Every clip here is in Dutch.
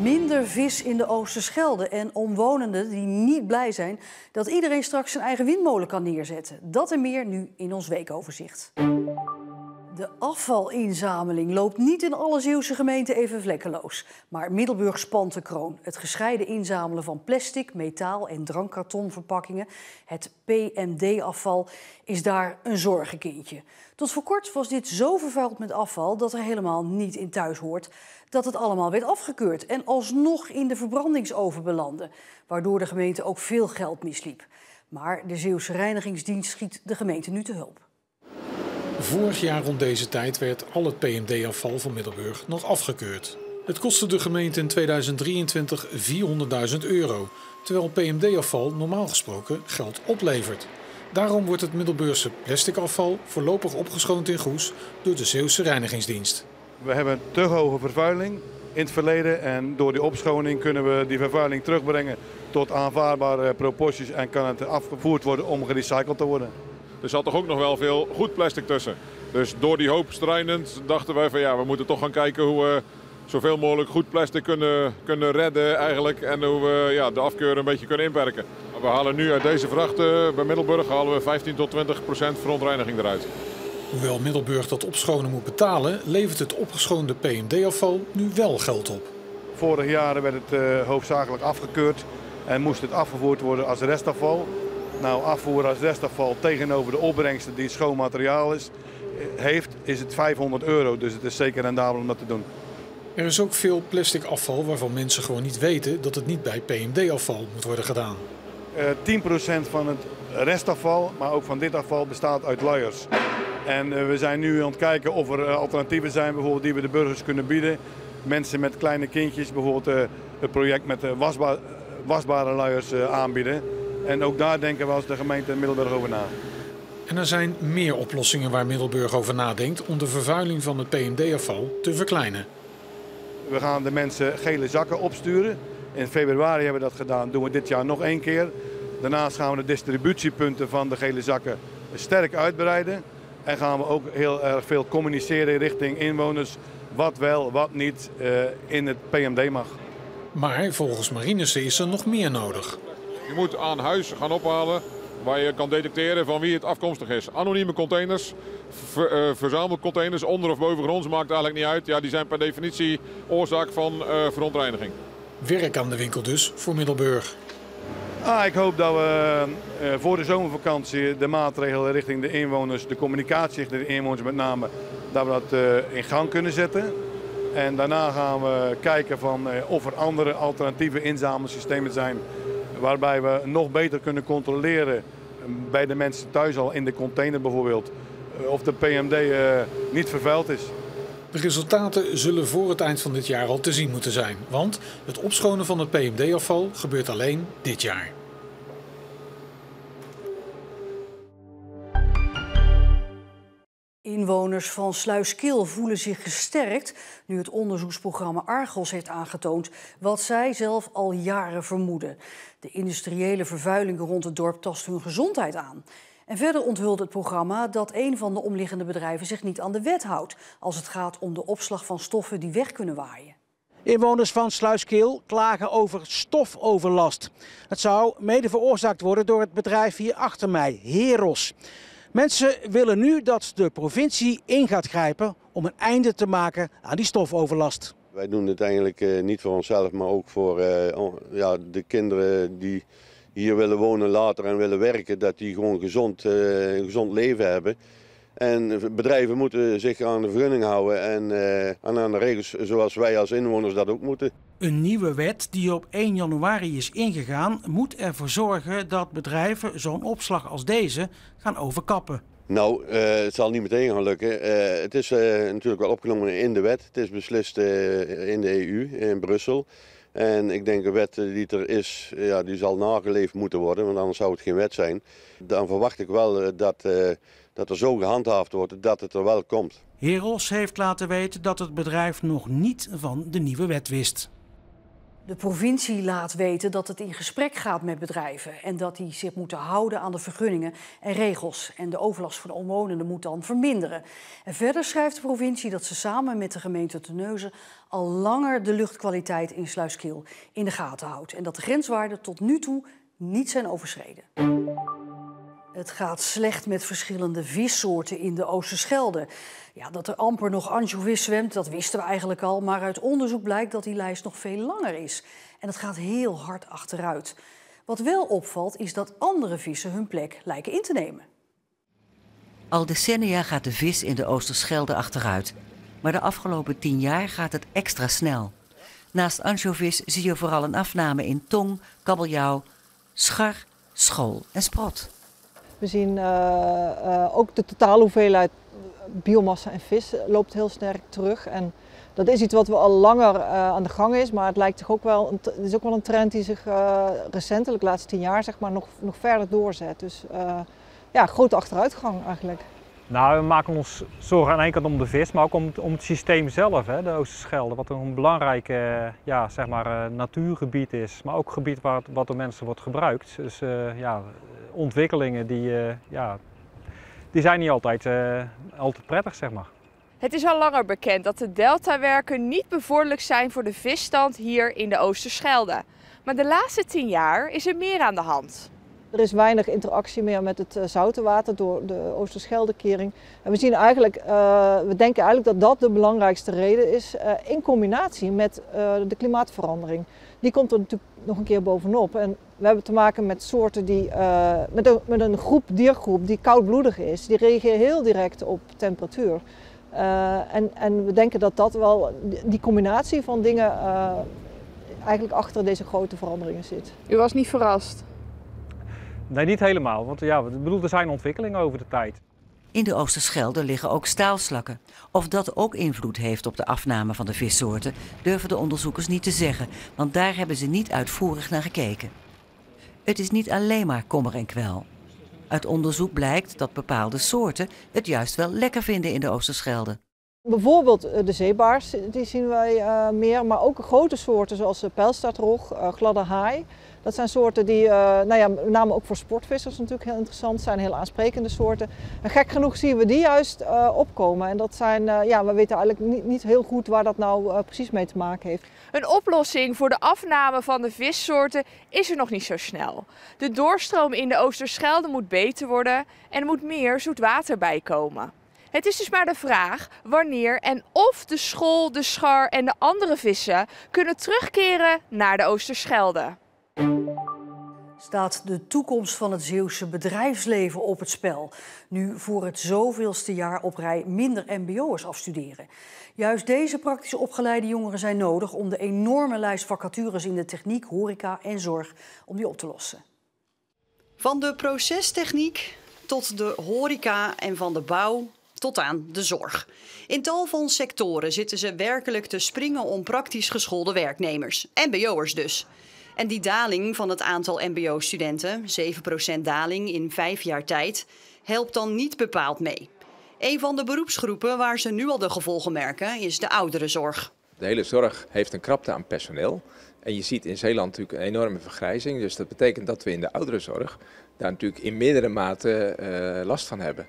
Minder vis in de Oosterschelde en omwonenden die niet blij zijn dat iedereen straks zijn eigen windmolen kan neerzetten. Dat en meer nu in ons weekoverzicht. De afvalinzameling loopt niet in alle Zeeuwse gemeenten even vlekkeloos. Maar Middelburg spant de kroon. Het gescheiden inzamelen van plastic, metaal en drankkartonverpakkingen, het PMD-afval, is daar een zorgenkindje. Tot voor kort was dit zo vervuild met afval dat er helemaal niet in thuis hoort, dat het allemaal werd afgekeurd en alsnog in de verbrandingsoven belandde, waardoor de gemeente ook veel geld misliep. Maar de Zeeuwse Reinigingsdienst schiet de gemeente nu te hulp. Vorig jaar rond deze tijd werd al het PMD-afval van Middelburg nog afgekeurd. Het kostte de gemeente in 2023 400.000 euro, terwijl PMD-afval normaal gesproken geld oplevert. Daarom wordt het Middelburgse plastic afval voorlopig opgeschoond in Goes door de Zeeuwse Reinigingsdienst. We hebben te hoge vervuiling in het verleden en door die opschoning kunnen we die vervuiling terugbrengen tot aanvaardbare proporties en kan het afgevoerd worden om gerecycled te worden. Er zat toch ook nog wel veel goed plastic tussen. Dus door die hoop strijdend dachten wij van ja, we moeten toch gaan kijken hoe we zoveel mogelijk goed plastic kunnen redden eigenlijk. En hoe we de afkeur een beetje kunnen inperken. We halen nu uit deze vrachten bij Middelburg halen we 15-20% verontreiniging eruit. Hoewel Middelburg dat opschonen moet betalen, levert het opgeschoonde PMD-afval nu wel geld op. Vorig jaar werd het hoofdzakelijk afgekeurd en moest het afgevoerd worden als restafval. Nou, afvoeren als restafval tegenover de opbrengsten die schoon materiaal is het 500 euro. Dus het is zeker rendabel om dat te doen. Er is ook veel plastic afval waarvan mensen gewoon niet weten dat het niet bij PMD-afval moet worden gedaan. 10% van het restafval, maar ook van dit afval, bestaat uit luiers. En we zijn nu aan het kijken of er alternatieven zijn bijvoorbeeld die we de burgers kunnen bieden. Mensen met kleine kindjes, bijvoorbeeld het project met wasbare luiers aanbieden. En ook daar denken we als de gemeente Middelburg over na. En er zijn meer oplossingen waar Middelburg over nadenkt om de vervuiling van het PMD-afval te verkleinen. We gaan de mensen gele zakken opsturen. In februari hebben we dat gedaan, doen we dit jaar nog 1 keer. Daarnaast gaan we de distributiepunten van de gele zakken sterk uitbreiden. En gaan we ook heel erg veel communiceren richting inwoners wat wel, wat niet in het PMD mag. Maar volgens Marinissen is er nog meer nodig. Je moet aan huis gaan ophalen waar je kan detecteren van wie het afkomstig is. Anonieme containers, verzamelcontainers, onder of bovengronds, maakt eigenlijk niet uit. Ja, die zijn per definitie oorzaak van verontreiniging. Werk aan de winkel dus voor Middelburg. Ik hoop dat we voor de zomervakantie de maatregelen richting de inwoners, de communicatie richting de inwoners met name, dat we dat in gang kunnen zetten. En daarna gaan we kijken van of er andere alternatieve inzamelsystemen zijn waarbij we nog beter kunnen controleren bij de mensen thuis al in de container bijvoorbeeld of de PMD niet vervuild is. De resultaten zullen voor het eind van dit jaar al te zien moeten zijn, want het opschonen van het PMD-afval gebeurt alleen dit jaar. Inwoners van Sluiskil voelen zich gesterkt nu het onderzoeksprogramma Argos heeft aangetoond wat zij zelf al jaren vermoeden. De industriële vervuiling rond het dorp tast hun gezondheid aan. En verder onthult het programma dat een van de omliggende bedrijven zich niet aan de wet houdt als het gaat om de opslag van stoffen die weg kunnen waaien. Inwoners van Sluiskil klagen over stofoverlast. Het zou mede veroorzaakt worden door het bedrijf hier achter mij, Heros. Mensen willen nu dat de provincie in gaat grijpen om een einde te maken aan die stofoverlast. Wij doen het eigenlijk niet voor onszelf, maar ook voor de kinderen die hier willen wonen later en willen werken, dat die gewoon een gezond leven hebben. En bedrijven moeten zich aan de vergunning houden en aan de regels zoals wij als inwoners dat ook moeten. Een nieuwe wet die op 1 januari is ingegaan moet ervoor zorgen dat bedrijven zo'n opslag als deze gaan overkappen. Nou, het zal niet meteen gaan lukken. Het is natuurlijk wel opgenomen in de wet. Het is beslist in de EU, in Brussel. En ik denk een wet die er is, die zal nageleefd moeten worden, want anders zou het geen wet zijn. Dan verwacht ik wel dat er zo gehandhaafd wordt dat het er wel komt. Heros heeft laten weten dat het bedrijf nog niet van de nieuwe wet wist. De provincie laat weten dat het in gesprek gaat met bedrijven en dat die zich moeten houden aan de vergunningen en regels. En de overlast voor de omwonenden moet dan verminderen. En verder schrijft de provincie dat ze samen met de gemeente Terneuzen al langer de luchtkwaliteit in Sluiskil in de gaten houdt. En dat de grenswaarden tot nu toe niet zijn overschreden. Het gaat slecht met verschillende vissoorten in de Oosterschelde. Ja, dat er amper nog ansjovis zwemt, dat wisten we eigenlijk al. Maar uit onderzoek blijkt dat die lijst nog veel langer is. En het gaat heel hard achteruit. Wat wel opvalt is dat andere vissen hun plek lijken in te nemen. Al decennia gaat de vis in de Oosterschelde achteruit. Maar de afgelopen 10 jaar gaat het extra snel. Naast ansjovis zie je vooral een afname in tong, kabeljauw, schar, school en sprot. We zien ook de totale hoeveelheid biomassa en vis loopt heel sterk terug. En dat is iets wat we al langer aan de gang is, maar het lijkt zich ook wel, het is ook wel een trend die zich recentelijk, de laatste 10 jaar, zeg maar, nog verder doorzet. Dus ja, grote achteruitgang eigenlijk. Nou, we maken ons zorgen aan de ene kant om de vis, maar ook om het systeem zelf, hè, de Oosterschelde. Wat een belangrijk zeg maar, natuurgebied is, maar ook gebied wat door mensen wordt gebruikt. Dus ja, ontwikkelingen die zijn niet altijd prettig, zeg maar. Het is al langer bekend dat de deltawerken niet bevorderlijk zijn voor de visstand hier in de Oosterschelde. Maar de laatste 10 jaar is er meer aan de hand. Er is weinig interactie meer met het zoutenwater door de Oosterscheldekering. En we zien eigenlijk, we denken eigenlijk dat dat de belangrijkste reden is, in combinatie met de klimaatverandering. Die komt er natuurlijk nog een keer bovenop. En we hebben te maken met soorten die, met een diergroep die koudbloedig is. Die reageren heel direct op temperatuur. En we denken dat dat wel, die combinatie van dingen eigenlijk achter deze grote veranderingen zit. U was niet verrast? Nee, niet helemaal, want ja, er zijn ontwikkelingen over de tijd. In de Oosterschelde liggen ook staalslakken. Of dat ook invloed heeft op de afname van de vissoorten, durven de onderzoekers niet te zeggen, want daar hebben ze niet uitvoerig naar gekeken. Het is niet alleen maar kommer en kwel. Uit onderzoek blijkt dat bepaalde soorten het juist wel lekker vinden in de Oosterschelde. Bijvoorbeeld de zeebaars, die zien wij meer, maar ook grote soorten zoals pijlstaartrog, gladde haai. Dat zijn soorten die, met name ook voor sportvissers natuurlijk heel interessant zijn, heel aansprekende soorten. En gek genoeg zien we die juist opkomen. En dat zijn, we weten eigenlijk niet heel goed waar dat nou precies mee te maken heeft. Een oplossing voor de afname van de vissoorten is er nog niet zo snel. De doorstroom in de Oosterschelde moet beter worden en er moet meer zoet water bij komen. Het is dus maar de vraag wanneer en of de schol, de schar en de andere vissen kunnen terugkeren naar de Oosterschelde. Staat de toekomst van het Zeeuwse bedrijfsleven op het spel, nu voor het zoveelste jaar op rij minder mbo'ers afstuderen? Juist deze praktisch opgeleide jongeren zijn nodig om de enorme lijst vacatures in de techniek, horeca en zorg om die op te lossen. Van de procestechniek tot de horeca en van de bouw tot aan de zorg. In tal van sectoren zitten ze werkelijk te springen om praktisch geschoolde werknemers, mbo'ers dus. En die daling van het aantal mbo-studenten, 7% daling in 5 jaar tijd, helpt dan niet bepaald mee. Een van de beroepsgroepen waar ze nu al de gevolgen merken is de ouderenzorg. De hele zorg heeft een krapte aan personeel. En je ziet in Zeeland natuurlijk een enorme vergrijzing. Dus dat betekent dat we in de ouderenzorg daar natuurlijk in meerdere mate last van hebben.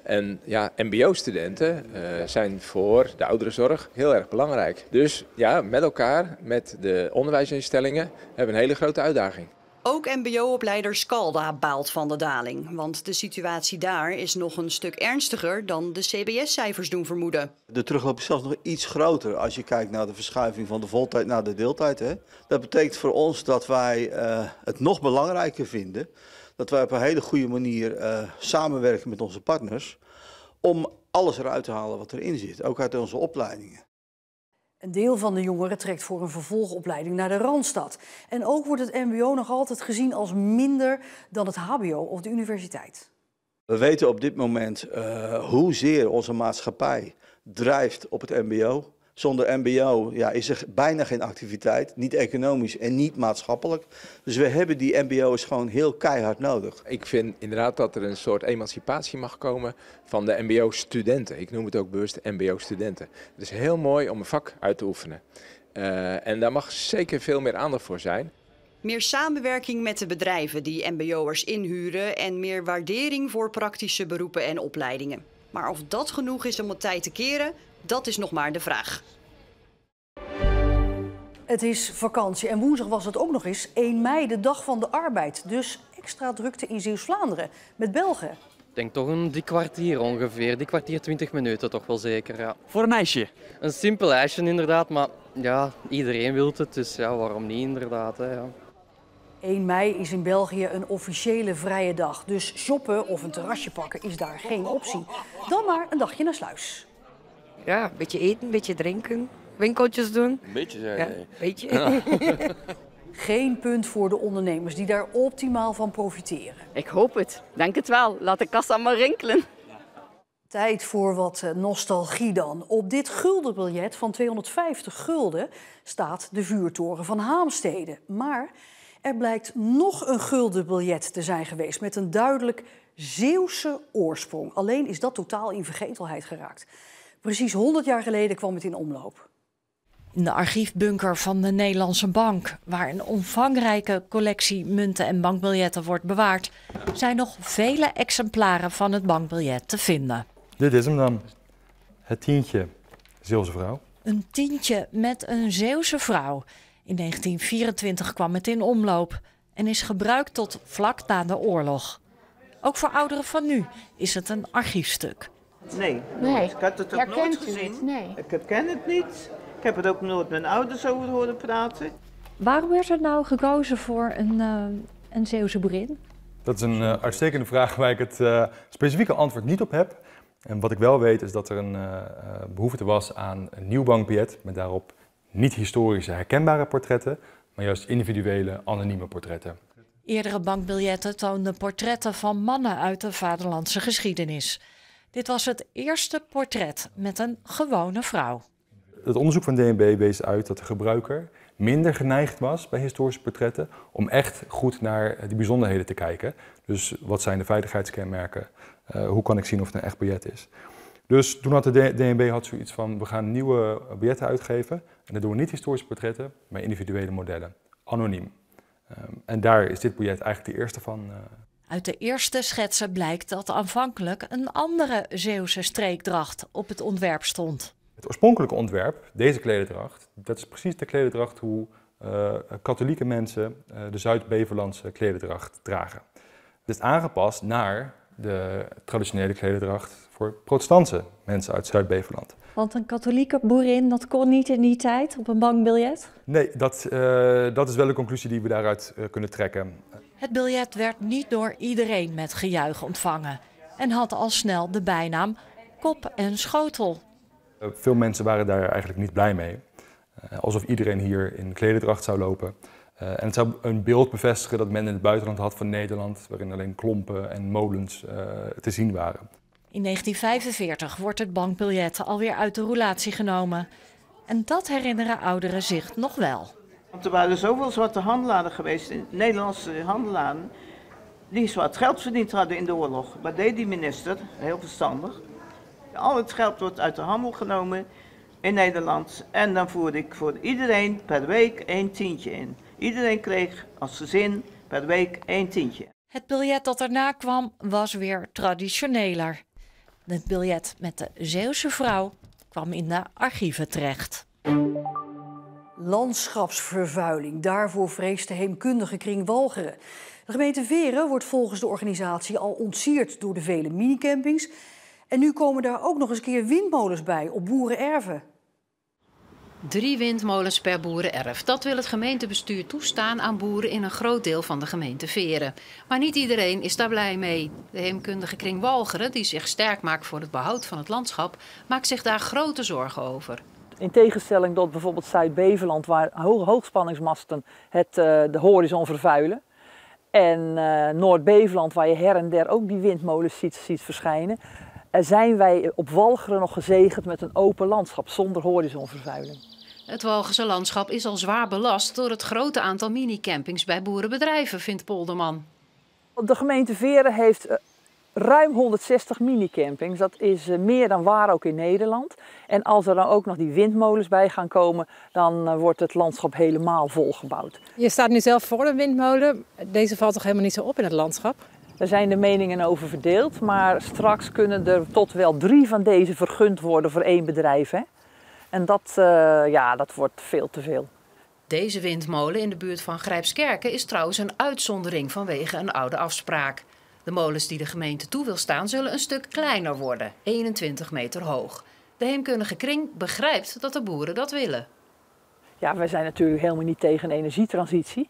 En ja, mbo-studenten zijn voor de ouderenzorg heel erg belangrijk. Dus ja, met elkaar, met de onderwijsinstellingen, hebben we een hele grote uitdaging. Ook mbo-opleider Scalda baalt van de daling. Want de situatie daar is nog een stuk ernstiger dan de CBS-cijfers doen vermoeden. De terugloop is zelfs nog iets groter als je kijkt naar de verschuiving van de voltijd naar de deeltijd. Hè. Dat betekent voor ons dat wij het nog belangrijker vinden dat wij op een hele goede manier samenwerken met onze partners om alles eruit te halen wat erin zit, ook uit onze opleidingen. Een deel van de jongeren trekt voor een vervolgopleiding naar de Randstad. En ook wordt het mbo nog altijd gezien als minder dan het hbo of de universiteit. We weten op dit moment hoezeer onze maatschappij drijft op het mbo. Zonder mbo is er bijna geen activiteit, niet economisch en niet maatschappelijk. Dus we hebben die mbo's gewoon heel keihard nodig. Ik vind inderdaad dat er een soort emancipatie mag komen van de mbo-studenten. Ik noem het ook bewust mbo-studenten. Het is heel mooi om een vak uit te oefenen. En daar mag zeker veel meer aandacht voor zijn. Meer samenwerking met de bedrijven die mbo'ers inhuren en meer waardering voor praktische beroepen en opleidingen. Maar of dat genoeg is om het tij te keren, dat is nog maar de vraag. Het is vakantie en woensdag was het ook nog eens 1 mei, de dag van de arbeid. Dus extra drukte in Zeeuws-Vlaanderen met Belgen. Ik denk toch een 3 kwartier ongeveer, 3 kwartier 20 minuten toch wel zeker. Ja. Voor een ijsje? Een simpel ijsje inderdaad, maar ja, iedereen wil het, dus ja, waarom niet inderdaad. Hè, ja. 1 mei is in België een officiële vrije dag, dus shoppen of een terrasje pakken is daar geen optie. Dan maar een dagje naar Sluis. Ja, een beetje eten, een beetje drinken, winkeltjes doen. Een beetje zeg ja, je. een beetje. Ja. Geen punt voor de ondernemers die daar optimaal van profiteren. Ik hoop het. Denk het wel. Laat de kassa maar rinkelen. Tijd voor wat nostalgie dan. Op dit guldenbiljet van 250 gulden staat de vuurtoren van Haamstede. Maar er blijkt nog een guldenbiljet te zijn geweest met een duidelijk Zeeuwse oorsprong. Alleen is dat totaal in vergetelheid geraakt. Precies 100 jaar geleden kwam het in omloop. In de archiefbunker van de Nederlandse Bank, waar een omvangrijke collectie munten en bankbiljetten wordt bewaard, zijn nog vele exemplaren van het bankbiljet te vinden. Dit is hem dan. Het tientje, Zeeuwse vrouw. Een tientje met een Zeeuwse vrouw. In 1924 kwam het in omloop en is gebruikt tot vlak na de oorlog. Ook voor ouderen van nu is het een archiefstuk. Nee, ik had het ook nooit gezien. Nee. Ik ken het niet. Ik heb het ook nooit met mijn ouders over horen praten. Waarom werd er nou gekozen voor een Zeeuwse boerin? Dat is een uitstekende vraag waar ik het specifieke antwoord niet op heb. En wat ik wel weet is dat er een behoefte was aan een nieuw bankbiljet met daarop niet historische herkenbare portretten, maar juist individuele anonieme portretten. Eerdere bankbiljetten toonden portretten van mannen uit de vaderlandse geschiedenis. Dit was het eerste portret met een gewone vrouw. Het onderzoek van DNB wees uit dat de gebruiker minder geneigd was bij historische portretten om echt goed naar die bijzonderheden te kijken. Dus wat zijn de veiligheidskenmerken? Hoe kan ik zien of het een echt biljet is? Dus toen had de DNB zoiets van, we gaan nieuwe biljetten uitgeven. En dat doen we niet historische portretten, maar individuele modellen. Anoniem. En daar is dit biljet eigenlijk de eerste van. Uit de eerste schetsen blijkt dat aanvankelijk een andere Zeeuwse streekdracht op het ontwerp stond. Het oorspronkelijke ontwerp, deze klederdracht, dat is precies de klederdracht hoe katholieke mensen de Zuid-Beverlandse klederdracht dragen. Het is aangepast naar de traditionele klederdracht voor protestantse mensen uit Zuid-Beverland. Want een katholieke boerin, dat kon niet in die tijd op een bankbiljet? Nee, dat is wel een conclusie die we daaruit kunnen trekken. Het biljet werd niet door iedereen met gejuich ontvangen en had al snel de bijnaam kop en schotel. Veel mensen waren daar eigenlijk niet blij mee. Alsof iedereen hier in klederdracht zou lopen. En het zou een beeld bevestigen dat men in het buitenland had van Nederland, waarin alleen klompen en molens te zien waren. In 1945 wordt het bankbiljet alweer uit de roulatie genomen. En dat herinneren ouderen zich nog wel. Want er waren zoveel zwarte handelaren geweest, Nederlandse handelaren, die zwart geld verdiend hadden in de oorlog. Wat deed die minister? Heel verstandig. Al het geld wordt uit de handel genomen in Nederland. En dan voerde ik voor iedereen per week 1 tientje in. Iedereen kreeg als gezin per week 1 tientje. Het biljet dat erna kwam was weer traditioneler. Het biljet met de Zeeuwse vrouw kwam in de archieven terecht. Landschapsvervuiling, daarvoor vreest de heemkundige kring Walcheren. De gemeente Veren wordt volgens de organisatie al ontsierd door de vele minicampings. En nu komen daar ook nog eens een keer windmolens bij op boerenerven. 3 windmolens per boerenerf. Dat wil het gemeentebestuur toestaan aan boeren in een groot deel van de gemeente Veren. Maar niet iedereen is daar blij mee. De heemkundige kring Walcheren, die zich sterk maakt voor het behoud van het landschap, maakt zich daar grote zorgen over. In tegenstelling tot bijvoorbeeld Zuid-Beverland, waar hoogspanningsmasten de horizon vervuilen. En Noord-Beverland, waar je her en der ook die windmolens ziet verschijnen, zijn wij op Walcheren nog gezegend met een open landschap zonder horizonvervuiling. Het Walcherse landschap is al zwaar belast door het grote aantal minicampings bij boerenbedrijven, vindt Polderman. De gemeente Veren heeft ruim 160 minicampings. Dat is meer dan waar ook in Nederland. En als er dan ook nog die windmolens bij gaan komen, dan wordt het landschap helemaal volgebouwd. Je staat nu zelf voor een windmolen. Deze valt toch helemaal niet zo op in het landschap? Er zijn de meningen over verdeeld, maar straks kunnen er tot wel 3 van deze vergund worden voor 1 bedrijf. Hè? En dat wordt veel te veel. Deze windmolen in de buurt van Grijpskerken is trouwens een uitzondering vanwege een oude afspraak. De molens die de gemeente toe wil staan zullen een stuk kleiner worden, 21 meter hoog. De heemkundige kring begrijpt dat de boeren dat willen. Ja, wij zijn natuurlijk helemaal niet tegen een energietransitie.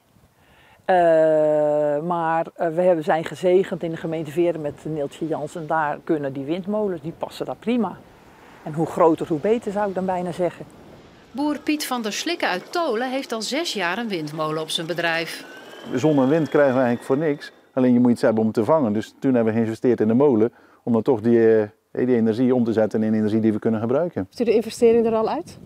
Maar we zijn gezegend in de gemeente Veeren met Neeltje Jansen. Daar kunnen die windmolens, die passen daar prima. En hoe groter, hoe beter zou ik dan bijna zeggen. Boer Piet van der Slikken uit Tolen heeft al 6 jaar een windmolen op zijn bedrijf. Zonder wind krijgen we eigenlijk voor niks. Alleen je moet iets hebben om te vangen. Dus toen hebben we geïnvesteerd in de molen om dan toch die energie om te zetten in energie die we kunnen gebruiken. Heeft u de investering er al uit?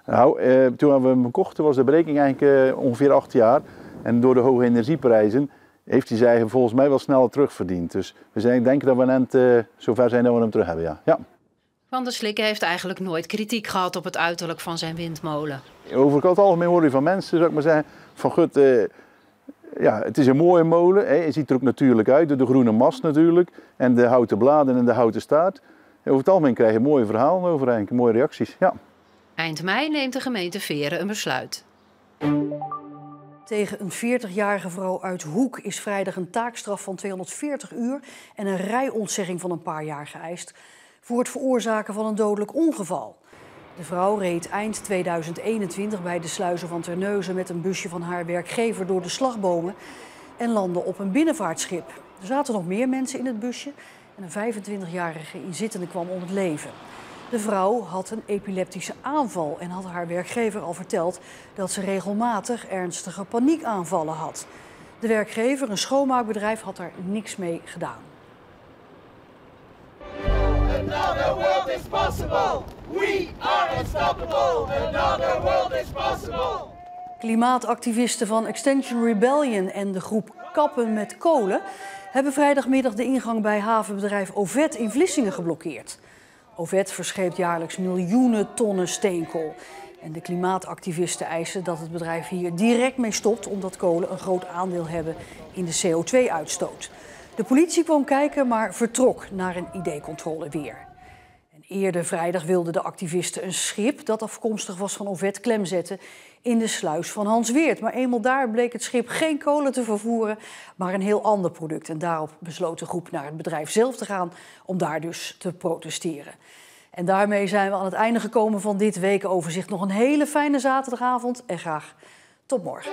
Nou, toen we hem kochten was de berekening eigenlijk ongeveer 8 jaar. En door de hoge energieprijzen heeft hij zich volgens mij wel sneller terugverdiend. Dus we denken dat we net zover zijn dat we hem terug hebben, ja. Van der Slikken heeft eigenlijk nooit kritiek gehad op het uiterlijk van zijn windmolen. Over het algemeen hoor je van mensen, zou ik maar zeggen, van goed, het is een mooie molen. Hè. Het ziet er ook natuurlijk uit, door de groene mast natuurlijk. En de houten bladen en de houten staart. Over het algemeen krijg je mooie verhalen over eigenlijk, mooie reacties, ja. Eind mei neemt de gemeente Veeren een besluit. Tegen een 40-jarige vrouw uit Hoek is vrijdag een taakstraf van 240 uur en een rijontzegging van een paar jaar geëist voor het veroorzaken van een dodelijk ongeval. De vrouw reed eind 2021 bij de sluizen van Terneuzen met een busje van haar werkgever door de slagbomen en landde op een binnenvaartschip. Er zaten nog meer mensen in het busje en een 25-jarige inzittende kwam om het leven. De vrouw had een epileptische aanval en had haar werkgever al verteld dat ze regelmatig ernstige paniekaanvallen had. De werkgever, een schoonmaakbedrijf, had daar niks mee gedaan. Another world is possible. We are unstoppable. Another world is possible. Klimaatactivisten van Extinction Rebellion en de groep Kappen met Kolen hebben vrijdagmiddag de ingang bij havenbedrijf Ovet in Vlissingen geblokkeerd. Ovet verscheept jaarlijks miljoenen tonnen steenkool. En de klimaatactivisten eisen dat het bedrijf hier direct mee stopt, omdat kolen een groot aandeel hebben in de CO2-uitstoot. De politie kwam kijken, maar vertrok naar een ID-controle weer. En eerder vrijdag wilden de activisten een schip dat afkomstig was van Ovet klemzetten in de sluis van Hans Weert. Maar eenmaal daar bleek het schip geen kolen te vervoeren, maar een heel ander product. En daarop besloot de groep naar het bedrijf zelf te gaan om daar dus te protesteren. En daarmee zijn we aan het einde gekomen van dit weekoverzicht. Nog een hele fijne zaterdagavond en graag tot morgen.